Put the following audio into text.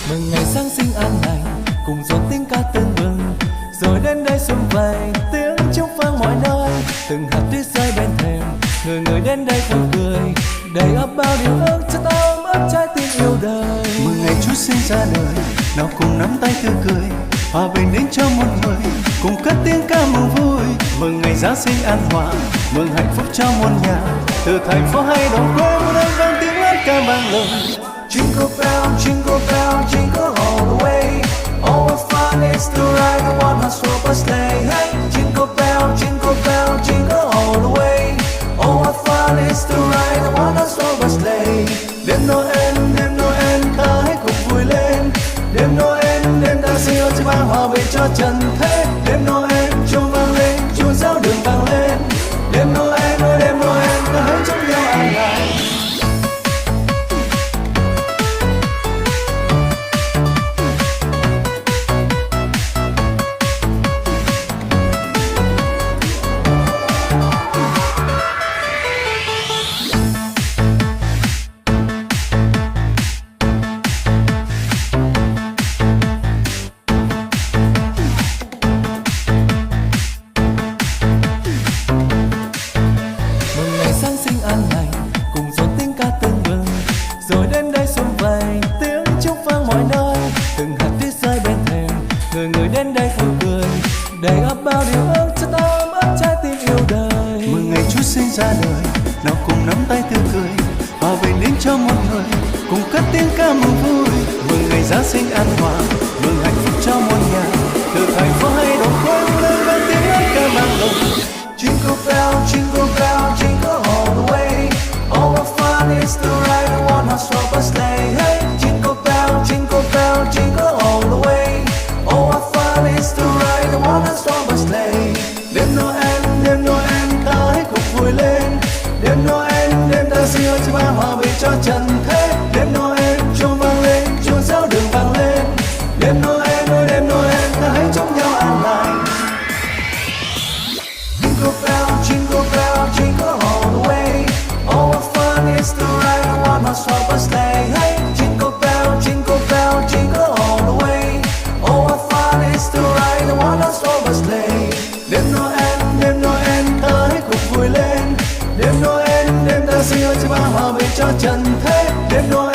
Mừng ngày Giáng sinh an lành, cùng dồn tiếng ca tưng bừng, rồi đến đây xuân về tiếng trống vang mọi nơi. Từng hạt tuyết rơi bên thềm, người đến đây vui cười, đầy ắp bao điều ước cho ta ôm ấp trái tim yêu đời. Mừng ngày Chúa sinh ra đời, nào cùng nắm tay tươi cười, hòa bình đến cho một người, cùng cất tiếng ca mừng vui. Mừng ngày Giáng sinh an hòa, mừng hạnh phúc cho muôn nhà, từ thành phố hay đồng quê muôn nơi vang tiếng hát ca vang lời. Jingle bell, jingle all the way. Oh, what fun is to ride the one horse open sleigh. Hey, jingle bell, jingle all the way. Oh, what fun is to ride the one horse open sleigh. Đêm Noel, ta hãy cùng vui lên. Đêm Noel, đêm ta siêu cho ban hòa bình cho trần thế. Đêm Noel, chuông vang lên, chuông giáo đường vang lên. Đêm Noel, ta hãy chúc nhau an lành. Giáng sinh an lành, cùng dồn tiếng ca tưng bừng, rồi đến đây xuân về tiếng chúc vang mọi nơi. Từng hạt tuyết rơi bên thềm, người đến đây vui cười, đầy ắp bao điều ước cho ta ôm ấp trái tim yêu đời. Mừng ngày Chúa sinh ra đời, nào cùng nắm tay tươi cười, hòa bình đến cho một người, cùng cất tiếng ca mừng vui. Mừng ngày Giáng sinh an hòa, mừng hạnh phúc cho muôn nhà, từ thành phố hay đồng quê nơi vang tiếng hát ca vang lời. Jingle bell, jingle all the way. Oh, what fun is to ride a one-horse open sleigh. Hey, jingle bell, jingle all the way. Oh, what fun is to ride a one-horse open sleigh. Đêm Noel, ta hãy cùng vui lên. Đêm Noel, đêm ta siêu cho ban hòa bình cho trần thế. Đêm Noel, chuông vang lên, chuông giáo đường vang lên. Đêm Noel, ta hãy chúc nhau an lành. Jingle bell, jingle all the way. Oh, what fun is to ride a one-horse open sleigh. Hey, jingle bell, jingle all the way. Oh, what fun is to ride a one-horse open sleigh. Đêm Noel, ta hãy cùng vui lên. Đêm Noel, đêm ta siêu cho ban hòa bình cho trần thế. Đêm Noel,